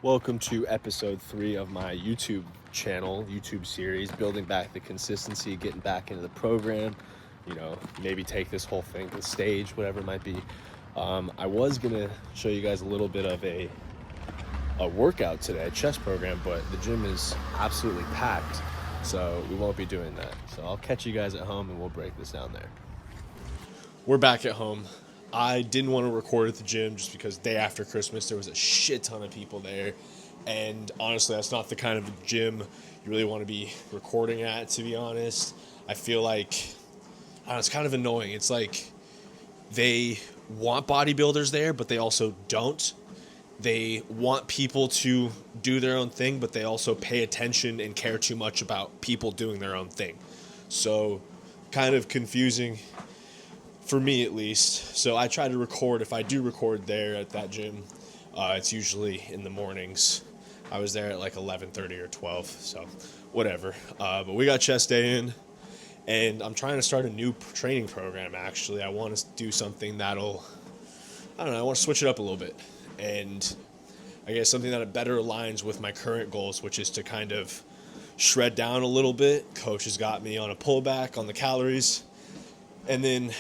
Welcome to episode 3 of my YouTube series, building back the consistency, getting back into the program, maybe take this whole thing to the stage, whatever it might be. I was going to show you guys a little bit of a workout today, a chest program, but the gym is absolutely packed, so we won't be doing that. So I'll catch you guys at home and we'll break this down there. We're back at home. I didn't want to record at the gym just because day after Christmas there was a shit ton of people there, and honestly that's not the kind of gym you really want to be recording at, to be honest. I feel like it's kind of annoying. It's like they want bodybuilders there, but they also don't. They want people to do their own thing, but they also pay attention and care too much about people doing their own thing. So kind of confusing for me, at least. So I try to record. If I do record there at that gym, it's usually in the mornings. I was there at like 11:30 or 12, so whatever. But we got chest day in, and I'm trying to start a new training program, actually. I want to do something I want to switch it up a little bit. And I guess something that better aligns with my current goals, which is to kind of shred down a little bit. Coach has got me on a pullback on the calories, and then,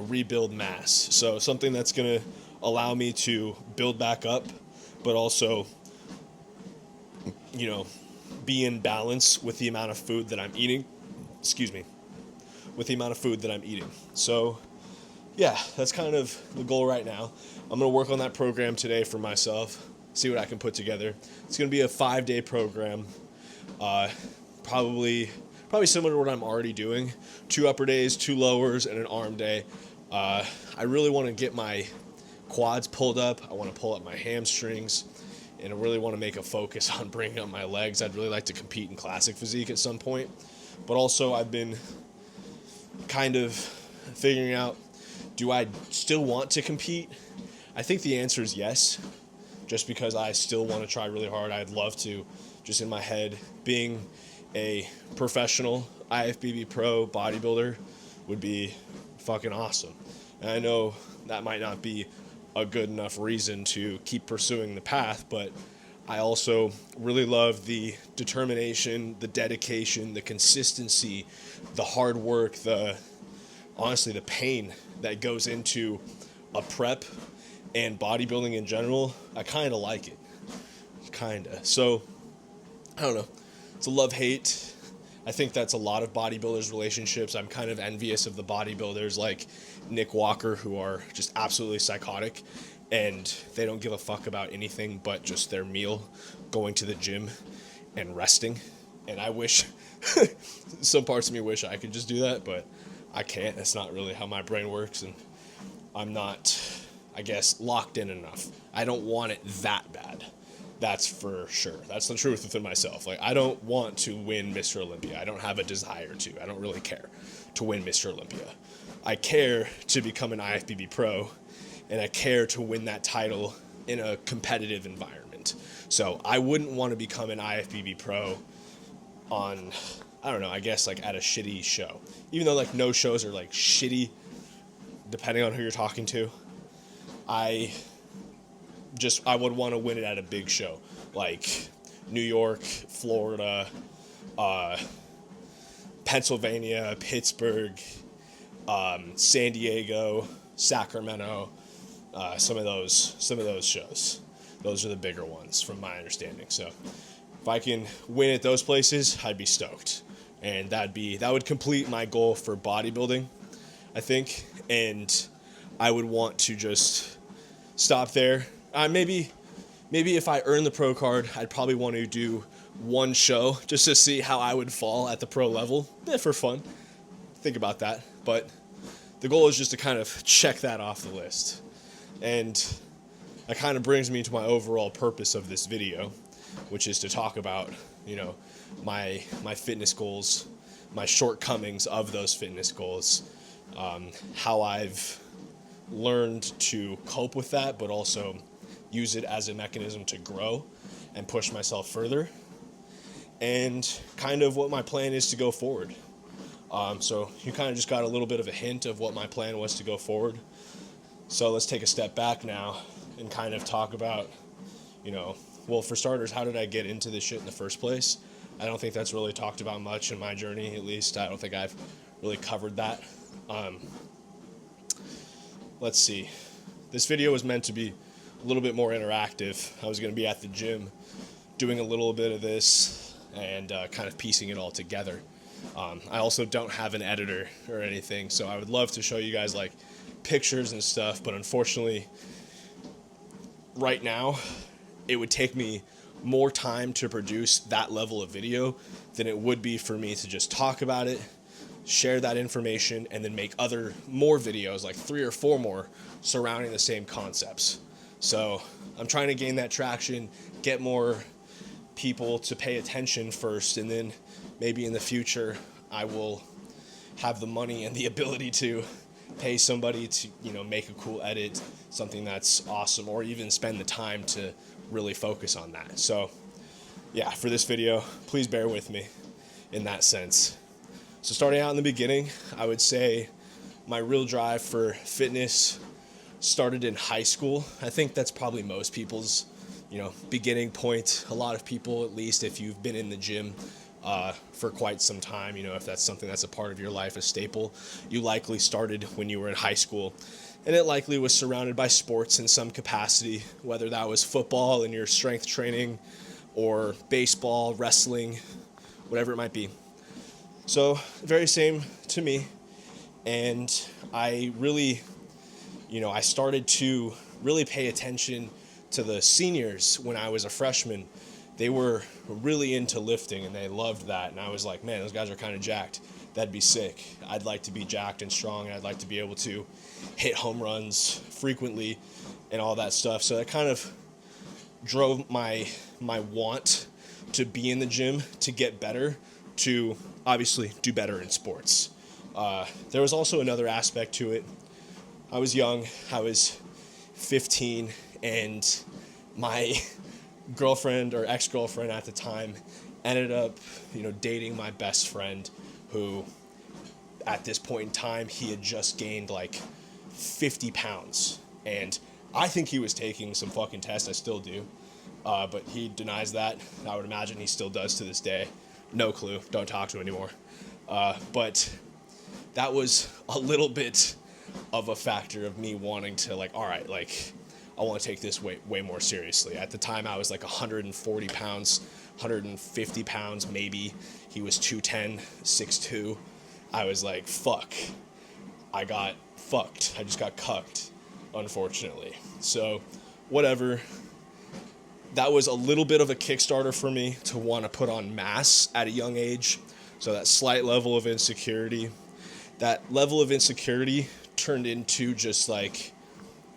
rebuild mass. So something that's going to allow me to build back up, but also, be in balance with the amount of food that I'm eating. With the amount of food that I'm eating. So, yeah, that's kind of the goal right now. I'm going to work on that program today for myself, see what I can put together. It's going to be a 5-day program, probably similar to what I'm already doing. 2 upper days, 2 lowers, and an arm day. I really want to get my quads pulled up. I want to pull up my hamstrings, and I really want to make a focus on bringing up my legs. I'd really like to compete in classic physique at some point. But also I've been kind of figuring out, do I still want to compete? I think the answer is yes, just because I still want to try really hard. I'd love to, just in my head, being a professional IFBB pro bodybuilder would be fucking awesome. And I know that might not be a good enough reason to keep pursuing the path, but I also really love the determination, the dedication, the consistency, the hard work, honestly the pain that goes into a prep and bodybuilding in general. I kind of like it. So, I don't know. It's a love-hate. I think that's a lot of bodybuilders' relationships. I'm kind of envious of the bodybuilders like Nick Walker, who are just absolutely psychotic, and they don't give a fuck about anything but just their meal, going to the gym, and resting. And I wish, some parts of me wish I could just do that, but I can't. That's not really how my brain works, and I'm not, I guess, locked in enough. I don't want it that bad. That's for sure. That's the truth within myself. Like, I don't want to win Mr. Olympia. I don't have a desire to. I don't really care to win Mr. Olympia. I care to become an IFBB pro, and I care to win that title in a competitive environment. So I wouldn't want to become an IFBB pro on, I guess like at a shitty show. Even though like no shows are like shitty, depending on who you're talking to. I would want to win it at a big show, like New York, Florida, Pennsylvania, Pittsburgh, San Diego, Sacramento, some of those shows. Those are the bigger ones from my understanding. So if I can win at those places, I'd be stoked. And that would complete my goal for bodybuilding, I think. And I would want to just stop there. Maybe if I earn the pro card, I'd probably want to do one show just to see how I would fall at the pro level. For fun. Think about that. But the goal is just to kind of check that off the list. And that kind of brings me to my overall purpose of this video, which is to talk about, my fitness goals, my shortcomings of those fitness goals, how I've learned to cope with that, but also use it as a mechanism to grow and push myself further, and kind of what my plan is to go forward. So you kind of just got a little bit of a hint of what my plan was to go forward. So let's take a step back now and kind of talk about, you know, well, for starters, how did I get into this shit in the first place? I don't think that's really talked about much in my journey, at least. I don't think I've really covered that. Let's see. This video was meant to be a little bit more interactive. I was going to be at the gym doing a little bit of this and kind of piecing it all together. I also don't have an editor or anything, so I would love to show you guys like pictures and stuff, but unfortunately, right now, it would take me more time to produce that level of video than it would be for me to just talk about it, share that information, and then make more videos, like 3 or 4 more, surrounding the same concepts. So I'm trying to gain that traction, get more people to pay attention first, and then maybe in the future I will have the money and the ability to pay somebody to, you know, make a cool edit, something that's awesome, or even spend the time to really focus on that. So yeah, for this video, please bear with me in that sense. So starting out in the beginning, I would say my real drive for fitness started in high school. I think that's probably most people's, you know, beginning point. A lot of people, at least if you've been in the gym for quite some time, you know, if that's something that's a part of your life, a staple, you likely started when you were in high school. And it likely was surrounded by sports in some capacity, whether that was football and your strength training or baseball, wrestling, whatever it might be. So very same to me. And I really, you know, I started to really pay attention to the seniors when I was a freshman. They were really into lifting and they loved that. And I was like, man, those guys are kind of jacked. That'd be sick. I'd like to be jacked and strong, and I'd like to be able to hit home runs frequently and all that stuff. So that kind of drove my want to be in the gym, to get better, to obviously do better in sports. There was also another aspect to it. I was young. I was 15, and my girlfriend or ex-girlfriend at the time ended up, you know, dating my best friend, who at this point in time, he had just gained like 50 pounds. And I think he was taking some fucking tests. I still do. But he denies that. I would imagine he still does to this day. No clue. Don't talk to him anymore. But that was a little bit of a factor of me wanting to, like, all right, like, I want to take this way more seriously. At the time, I was like 140 pounds, 150 pounds maybe. He was 210, 6'2". I was like, fuck. I got fucked. I just got cucked, unfortunately. So, whatever. That was a little bit of a Kickstarter for me to want to put on mass at a young age. So that slight level of insecurity. That level of insecurity turned into just like,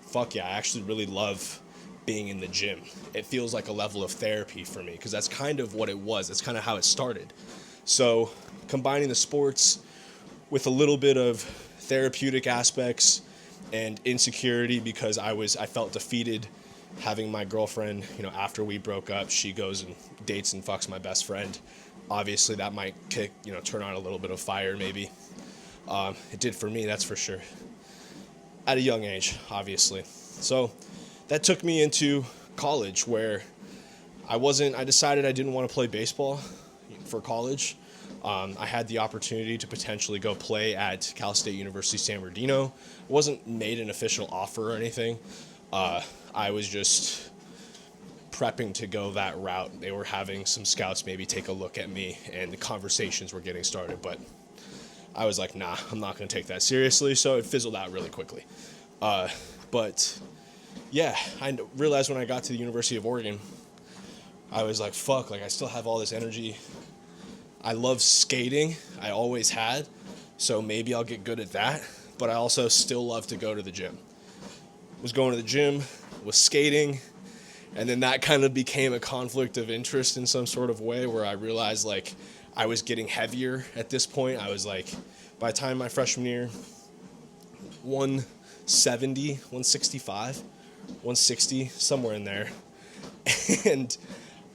fuck yeah, I actually really love being in the gym. It feels like a level of therapy for me, because that's kind of what it was. That's kind of how it started. So combining the sports with a little bit of therapeutic aspects and insecurity, because I felt defeated having my girlfriend, you know, after we broke up, she goes and dates and fucks my best friend. Obviously that might turn on a little bit of fire maybe. It did for me, that's for sure. At a young age, obviously. So that took me into college, where I decided I didn't want to play baseball for college. I had the opportunity to potentially go play at Cal State University San Bernardino. It wasn't made an official offer or anything. I was just prepping to go that route. They were having some scouts maybe take a look at me, and the conversations were getting started, but I was like, nah, I'm not going to take that seriously, so it fizzled out really quickly. But yeah, I realized when I got to the University of Oregon, I was like, fuck, like I still have all this energy. I love skating, I always had, so maybe I'll get good at that, but I also still love to go to the gym. Was going to the gym, was skating, and then that kind of became a conflict of interest in some sort of way, where I realized like I was getting heavier at this point. I was like, by the time my freshman year, 170, 165, 160, somewhere in there. And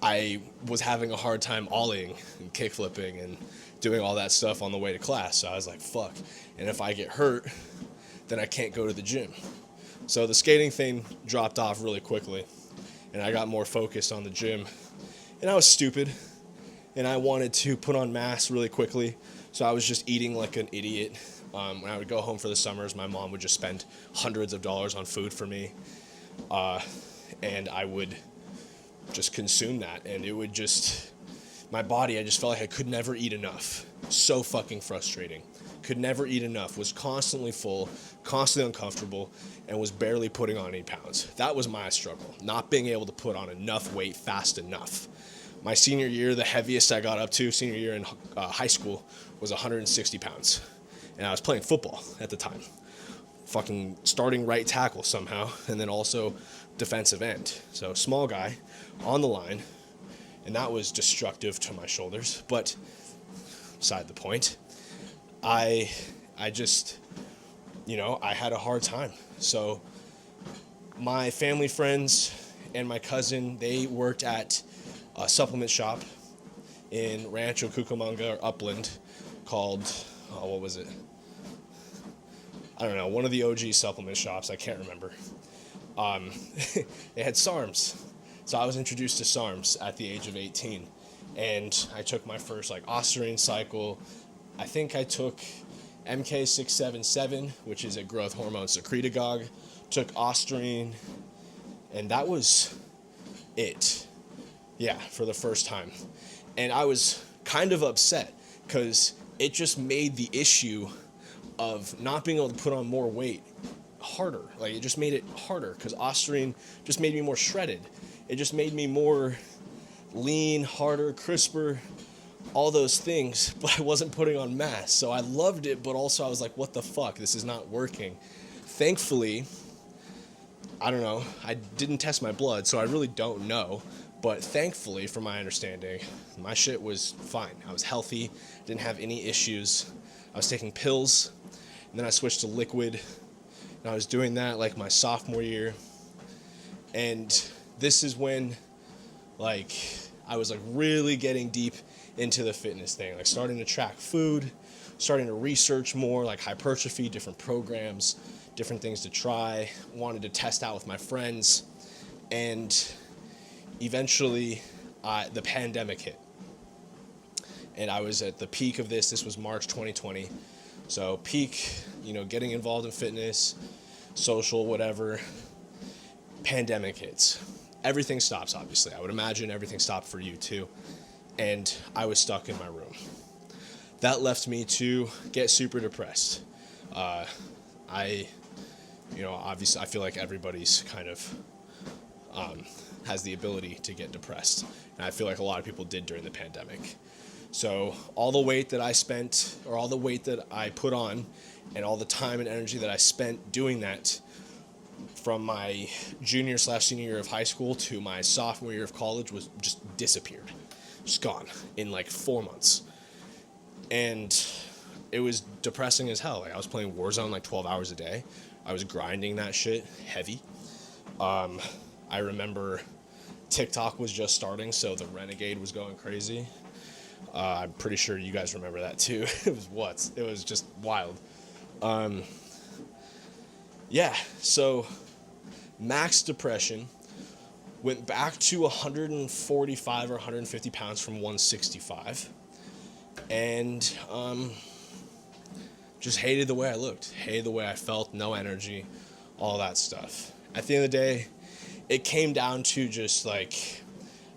I was having a hard time ollieing and kickflipping and doing all that stuff on the way to class. So I was like, fuck. And if I get hurt, then I can't go to the gym. So the skating thing dropped off really quickly. and I got more focused on the gym. And I was stupid, and I wanted to put on mass really quickly, so I was just eating like an idiot. When I would go home for the summers, my mom would just spend hundreds of dollars on food for me, and I would just consume that, and it would just, my body, I just felt like I could never eat enough. So fucking frustrating. Could never eat enough, was constantly full, constantly uncomfortable, and was barely putting on 8 pounds. That was my struggle, not being able to put on enough weight fast enough. My senior year, the heaviest I got up to, senior year in high school, was 160 pounds. And I was playing football at the time. Fucking starting right tackle somehow, and then also defensive end. So small guy on the line, and that was destructive to my shoulders. But beside the point, I just, I had a hard time. So my family, friends, and my cousin, they worked at a supplement shop in Rancho Cucamonga, or Upland, called, what was it? I don't know, one of the OG supplement shops, I can't remember. They had SARMs. So I was introduced to SARMs at the age of 18. And I took my first Ostarine cycle. I think I took MK677, which is a growth hormone secretagogue. Took Ostarine, and that was it. Yeah, for the first time. And I was kind of upset because it just made the issue of not being able to put on more weight harder. It just made it harder because Ostarine just made me more shredded. It just made me more lean, harder, crisper, all those things, but I wasn't putting on mass. So I loved it, but also I was like, what the fuck? This is not working. Thankfully, I don't know, I didn't test my blood, so I really don't know. But thankfully, from my understanding, my shit was fine. I was healthy, didn't have any issues. I was taking pills, and then I switched to liquid, and I was doing that my sophomore year. And this is when I was really getting deep into the fitness thing, starting to track food, starting to research more hypertrophy, different programs, different things to try, wanted to test out with my friends. And eventually the pandemic hit, and I was at the peak of this was March 2020. So peak, getting involved in fitness, social, whatever. Pandemic hits. Everything stops, obviously. I would imagine everything stopped for you too. And I was stuck in my room. That left me to get super depressed. Obviously I feel like everybody's kind of has the ability to get depressed. And I feel like a lot of people did during the pandemic. So all the weight that I spent, or all the weight that I put on, and all the time and energy that I spent doing that from my junior/senior year of high school to my sophomore year of college was just disappeared. Just gone in 4 months. And it was depressing as hell. I was playing Warzone 12 hours a day. I was grinding that shit heavy. I remember TikTok was just starting, so the Renegade was going crazy. I'm pretty sure you guys remember that too. It was just wild. So max depression, went back to 145 or 150 pounds from 165, and just hated the way I looked, hated the way I felt, no energy, all that stuff. At the end of the day, it came down to just I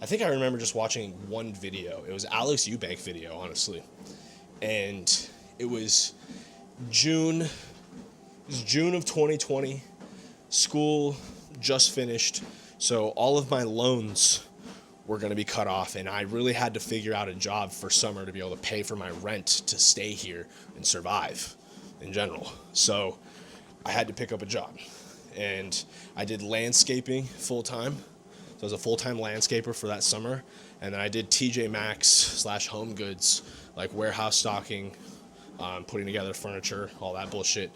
think I remember just watching one video. It was Alex Eubank video, honestly. And it was June of 2020. School just finished. So all of my loans were going to be cut off, and I really had to figure out a job for summer to be able to pay for my rent to stay here and survive in general. So I had to pick up a job. And I did landscaping full-time. So I was a full-time landscaper for that summer. And then I did TJ Maxx / Home Goods, warehouse stocking, putting together furniture, all that bullshit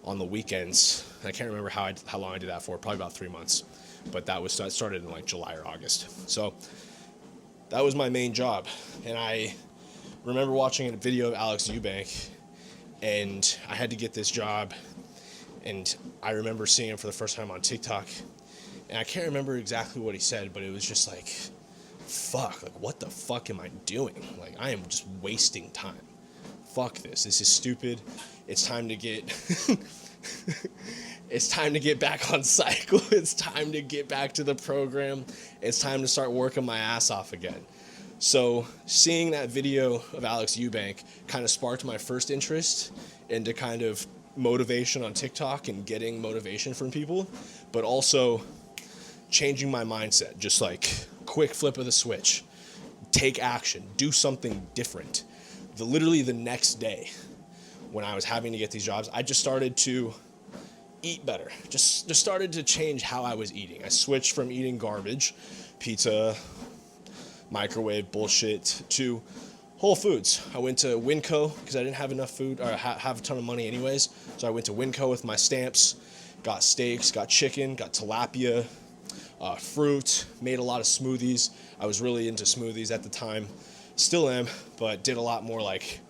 on the weekends. I can't remember how long I did that for, probably about 3 months. But that started in July or August. So that was my main job. And I remember watching a video of Alex Eubank, and I had to get this job. And I remember seeing him for the first time on TikTok, And I can't remember exactly what he said, but it was just like, fuck, like, what the fuck am I doing? Like, I am just wasting time. Fuck this. This is stupid. It's time to get... It's time to get back on cycle. It's time to get back to the program. It's time to start working my ass off again. So seeing that video of Alex Eubank kind of sparked my first interest into kind of motivation on TikTok and getting motivation from people, but also changing my mindset. Just like quick flip of the switch, take action, do something different. Literally the next day when I was having to get these jobs, I just started to eat better. Just started to change how I was eating. I switched from eating garbage, pizza, microwave bullshit, to Whole Foods. I went to Winco because I didn't have enough food, or have a ton of money anyways. So I went to Winco with my stamps, got steaks, got chicken, got tilapia, fruit, made a lot of smoothies. I was really into smoothies at the time. Still am, but did a lot more like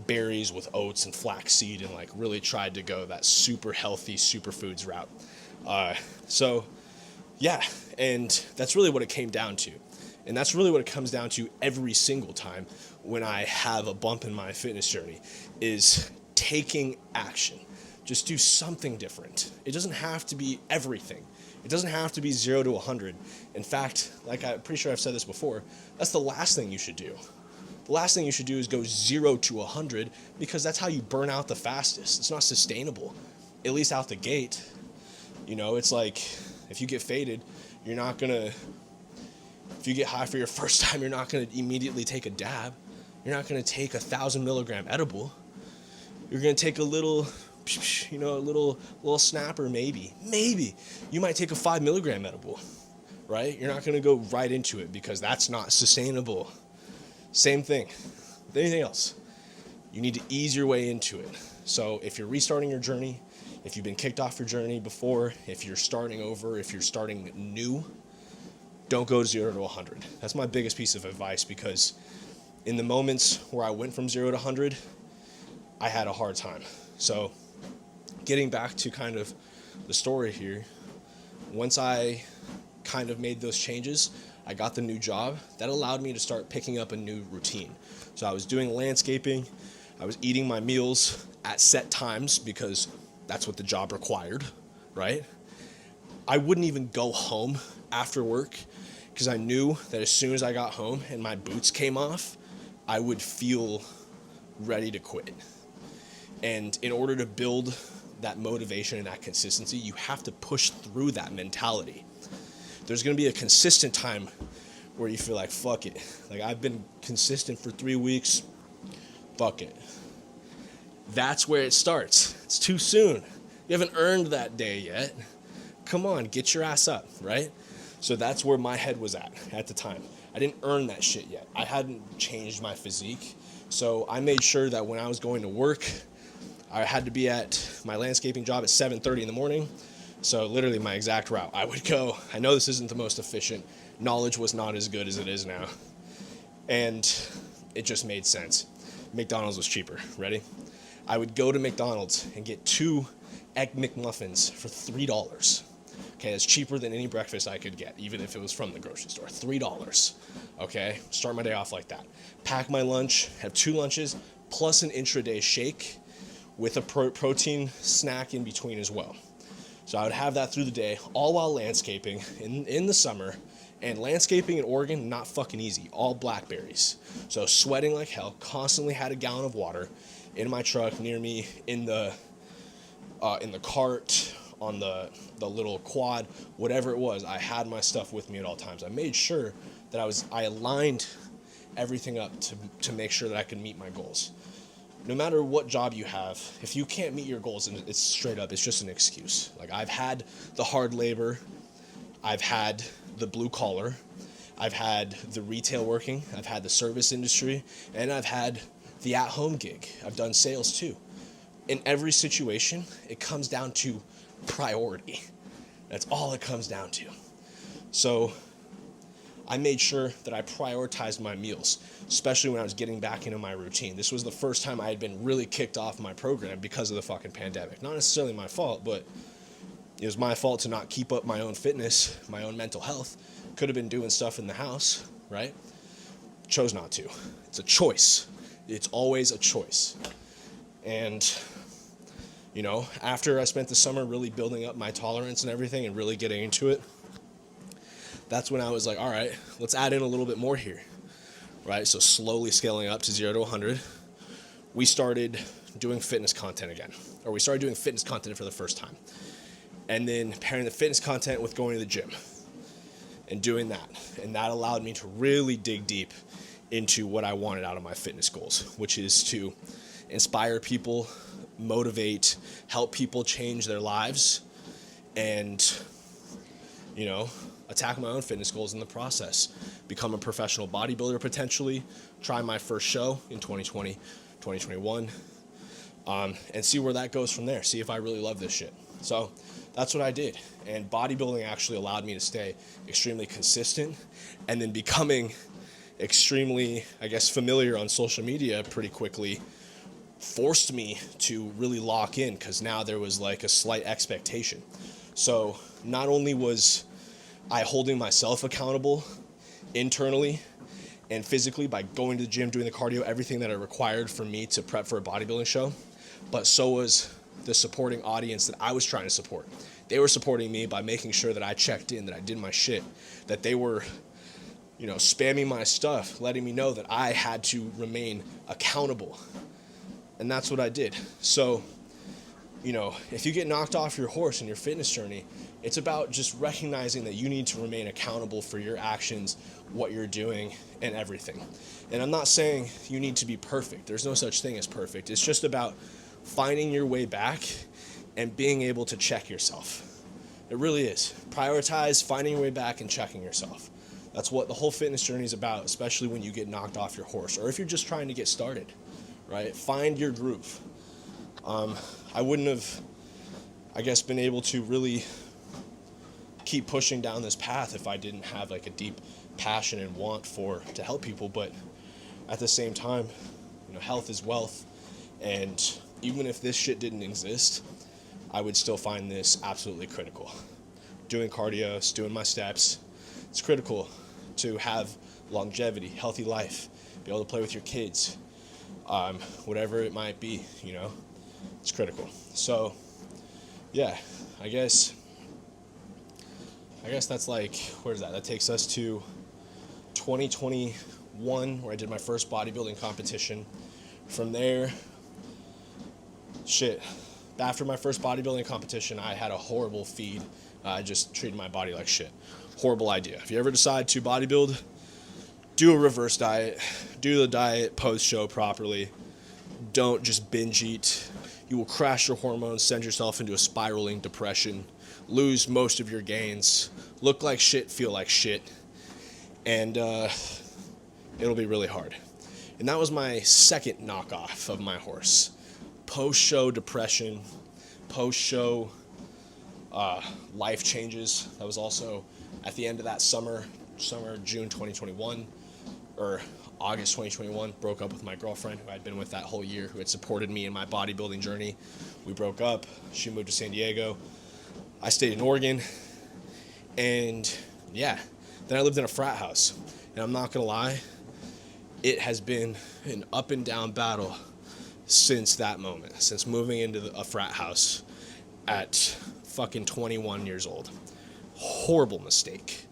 berries with oats and flaxseed, and like really tried to go that super healthy superfoods route. So yeah, and that's really what it came down to. And that's really what it comes down to every single time when I have a bump in my fitness journey, is taking action. Just do something different. It doesn't have to be everything. It doesn't have to be 0 to 100. In fact, like I'm pretty sure I've said this before, that's the last thing you should do. The last thing you should do is go 0 to 100, because that's how you burn out the fastest. It's not sustainable, at least out the gate. You know, it's like if you get faded, you're not gonna, if you get high for your first time, you're not gonna immediately take a dab. You're not gonna take 1,000 milligram edible. You're gonna take a little, you know, a little snapper, maybe. You might take a 5 milligram edible, right? You're not gonna go right into it because that's not sustainable. Same thing with anything else. You need to ease your way into it. So if you're restarting your journey, if you've been kicked off your journey before, if you're starting over, if you're starting new, don't go 0 to 100. That's my biggest piece of advice, because in the moments where I went from 0 to 100, I had a hard time. So getting back to kind of the story here, once I kind of made those changes, I got the new job. That allowed me to start picking up a new routine. So I was doing landscaping. I was eating my meals at set times because that's what the job required, right? I wouldn't even go home after work because I knew that as soon as I got home and my boots came off, I would feel ready to quit. And in order to build that motivation and that consistency, you have to push through that mentality. There's going to be a consistent time where you feel like, fuck it. Like, I've been consistent for 3 weeks. Fuck it. That's where it starts. It's too soon. You haven't earned that day yet. Come on, get your ass up, right? So that's where my head was at the time. I didn't earn that shit yet. I hadn't changed my physique. So I made sure that when I was going to work, I had to be at my landscaping job at 7:30 in the morning. So literally my exact route. I would go, I know this isn't the most efficient. Knowledge was not as good as it is now. And it just made sense. McDonald's was cheaper. Ready? I would go to McDonald's and get 2 Egg McMuffins for $3. Okay, that's cheaper than any breakfast I could get, even if it was from the grocery store. $3. Okay, start my day off like that. Pack my lunch, have 2 lunches, plus an intraday shake with a protein snack in between as well. So I would have that through the day, all while landscaping in the summer. And landscaping in Oregon, not fucking easy. All blackberries. So sweating like hell, constantly had a gallon of water in my truck near me, in the cart, on the little quad, whatever it was. I had my stuff with me at all times. I made sure that I aligned everything up to make sure that I could meet my goals. No matter what job you have, if you can't meet your goals, and it's straight up, it's just an excuse. Like, I've had the hard labor, I've had the blue collar, I've had the retail working, I've had the service industry, and I've had the at-home gig. I've done sales too. In every situation, it comes down to priority. That's all it comes down to. So I made sure that I prioritized my meals, especially when I was getting back into my routine. This was the first time I had been really kicked off my program because of the fucking pandemic. Not necessarily my fault, but It was my fault to not keep up my own fitness, my own mental health. Could have been doing stuff in the house, right? Chose not to. It's a choice. It's always a choice. And, you know, after I spent the summer really building up my tolerance and everything and really getting into it, that's when I was like, all right, let's add in a little bit more here, right? So slowly scaling up to 0 to 100, we started doing fitness content again, or we started doing fitness content for the first time. And then pairing the fitness content with going to the gym and doing that. And that allowed me to really dig deep into what I wanted out of my fitness goals, which is to inspire people, motivate, help people change their lives, and, you know, attack my own fitness goals in the process. Become a professional bodybuilder potentially, try my first show in 2020, 2021, and see where that goes from there. See if I really love this shit. So that's what I did. And bodybuilding actually allowed me to stay extremely consistent, and then becoming extremely, I guess, familiar on social media pretty quickly forced me to really lock in, because now there was like a slight expectation. So not only was I holding myself accountable internally and physically by going to the gym, doing the cardio, everything that it required for me to prep for a bodybuilding show, but so was the supporting audience that I was trying to support. They were supporting me by making sure that I checked in, that I did my shit, that they were, you know, spamming my stuff, letting me know that I had to remain accountable. And that's what I did. So, you know, if you get knocked off your horse in your fitness journey, it's about just recognizing that you need to remain accountable for your actions, what you're doing, and everything. And I'm not saying you need to be perfect. There's no such thing as perfect. It's just about finding your way back and being able to check yourself. It really is. Prioritize finding your way back and checking yourself. That's what the whole fitness journey is about, especially when you get knocked off your horse, or if you're just trying to get started, right? Find your groove. I wouldn't have, I guess, been able to really keep pushing down this path if I didn't have like a deep passion and want to help people. But at the same time, you know, health is wealth, and even if this shit didn't exist, I would still find this absolutely critical. Doing cardio, doing my steps, it's critical to have longevity, healthy life, be able to play with your kids, whatever it might be, you know, it's critical. So, yeah, I guess that's like, where's that? That takes us to 2021, where I did my first bodybuilding competition. From there, after my first bodybuilding competition, I had a horrible feed. I just treated my body like shit. Horrible idea. If you ever decide to bodybuild, do a reverse diet. Do the diet post-show properly. Don't just binge eat. You will crash your hormones, send yourself into a spiraling depression, lose most of your gains, look like shit, feel like shit, and it'll be really hard. And that was my second knockoff of my horse. Post-show depression, post-show life changes. That was also at the end of that summer, June 2021, or August 2021, broke up with my girlfriend, who I'd been with that whole year, who had supported me in my bodybuilding journey. We broke up. She moved to San Diego. I stayed in Oregon. And yeah, then I lived in a frat house. And I'm not going to lie, it has been an up and down battle since that moment, since moving into a frat house at fucking 21 years old. Horrible mistake.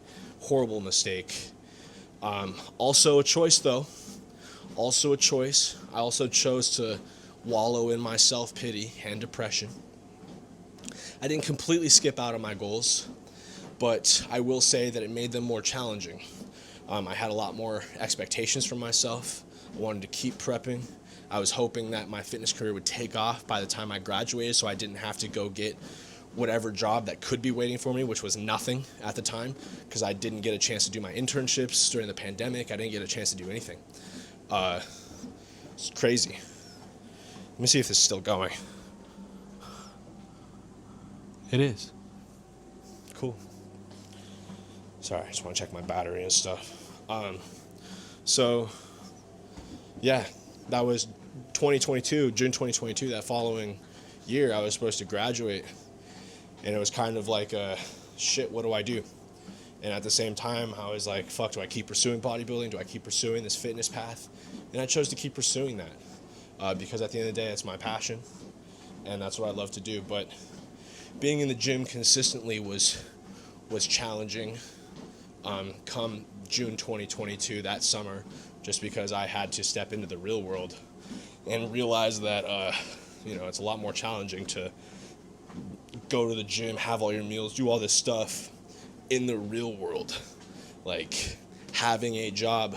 Also a choice, though. Also a choice. I also chose to wallow in my self-pity and depression. I didn't completely skip out on my goals, but I will say that it made them more challenging. I had a lot more expectations from myself. I wanted to keep prepping. I was hoping that my fitness career would take off by the time I graduated, so I didn't have to go get whatever job that could be waiting for me, which was nothing at the time, because I didn't get a chance to do my internships during the pandemic. I didn't get a chance to do anything. It's crazy. Let me see if this is still going. It is. Cool. Sorry, I just want to check my battery and stuff. So, yeah, that was 2022, June 2022, that following year I was supposed to graduate. And it was kind of like, shit, what do I do? And at the same time, I was like, fuck, do I keep pursuing bodybuilding? Do I keep pursuing this fitness path? And I chose to keep pursuing that because at the end of the day, it's my passion, and that's what I love to do. But being in the gym consistently was challenging come June 2022, that summer, just because I had to step into the real world and realize that, it's a lot more challenging to go to the gym, have all your meals, do all this stuff in the real world. Like having a job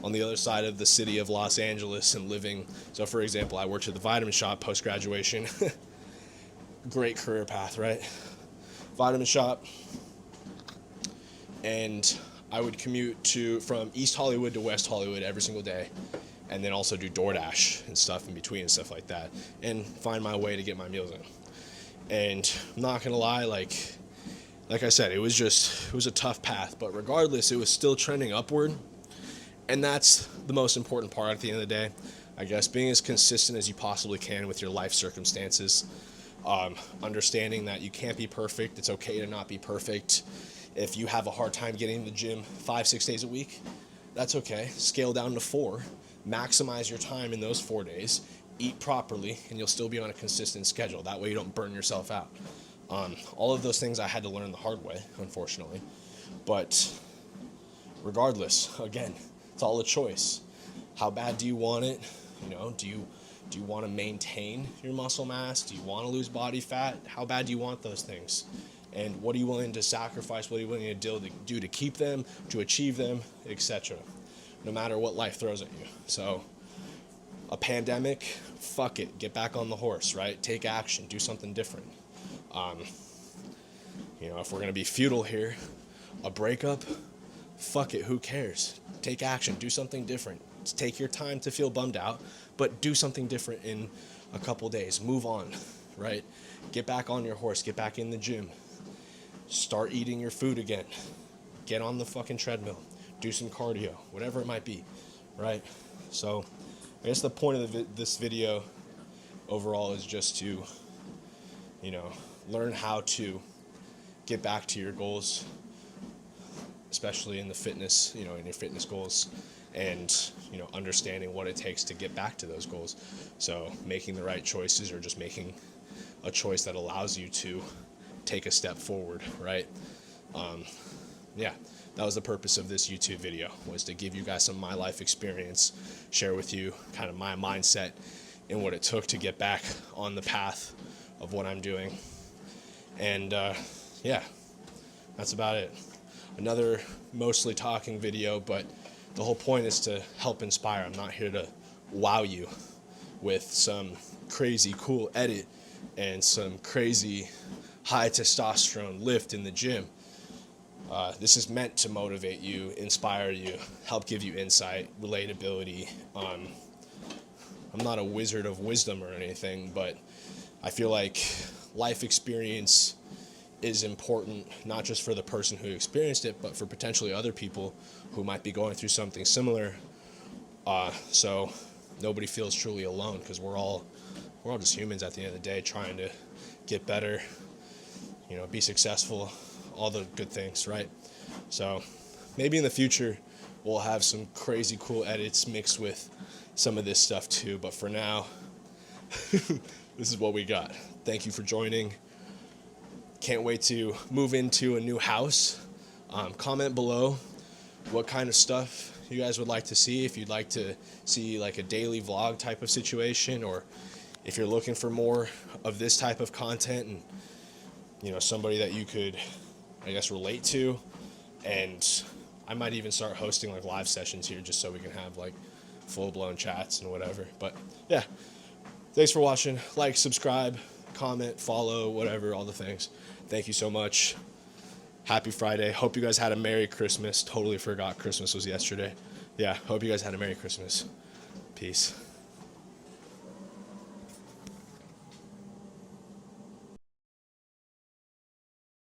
on the other side of the city of Los Angeles and living. So for example, I worked at the vitamin shop post-graduation. Great career path, right? Vitamin shop. And I would commute from East Hollywood to West Hollywood every single day, and then also do DoorDash and stuff in between and stuff like that, and find my way to get my meals in. And I'm not gonna lie, like I said, it was a tough path, but regardless, it was still trending upward. And that's the most important part at the end of the day, I guess, being as consistent as you possibly can with your life circumstances, understanding that you can't be perfect. It's okay to not be perfect. If you have a hard time getting to the gym 5-6 days a week, that's okay. Scale down to 4, maximize your time in those 4 days, eat properly, and you'll still be on a consistent schedule. That way you don't burn yourself out. All of those things I had to learn the hard way, unfortunately. But regardless, again, it's all a choice. How bad do you want it? Do you want to maintain your muscle mass? Do you want to lose body fat? How bad do you want those things? And what are you willing to sacrifice? What are you willing to do to keep them, to achieve them, etc. No matter what life throws at you. So a pandemic, fuck it. Get back on the horse, right? Take action. Do something different. If we're going to be futile here, a breakup, fuck it. Who cares? Take action. Do something different. Take your time to feel bummed out, but do something different in a couple days. Move on, right? Get back on your horse. Get back in the gym. Start eating your food again. Get on the fucking treadmill. Do some cardio, whatever it might be, right? So I guess the point of this video overall is just to, learn how to get back to your goals, especially in the fitness, in your fitness goals, and, understanding what it takes to get back to those goals. So making the right choices, or just making a choice that allows you to take a step forward, right? That was the purpose of this YouTube video, was to give you guys some of my life experience, share with you kind of my mindset and what it took to get back on the path of what I'm doing. And that's about it. Another mostly talking video, but the whole point is to help inspire. I'm not here to wow you with some crazy cool edit and some crazy high testosterone lift in the gym. This is meant to motivate you, inspire you, help give you insight, relatability. I'm not a wizard of wisdom or anything, but I feel like life experience is important, not just for the person who experienced it, but for potentially other people who might be going through something similar. So nobody feels truly alone, because we're all just humans at the end of the day, trying to get better, be successful, all the good things, right? So maybe in the future we'll have some crazy cool edits mixed with some of this stuff too, but for now, this is what we got. Thank you for joining. Can't wait to move into a new house. Comment below what kind of stuff you guys would like to see. If you'd like to see like a daily vlog type of situation, or if you're looking for more of this type of content and, somebody that you could, I guess, relate to. And I might even start hosting like live sessions here, just so we can have like full-blown chats and whatever. But yeah, thanks for watching. Like, subscribe, comment, follow, whatever, all the things. Thank you so much. Happy Friday. Hope you guys had a Merry Christmas. Totally forgot Christmas was yesterday. Yeah, hope you guys had a Merry Christmas. Peace.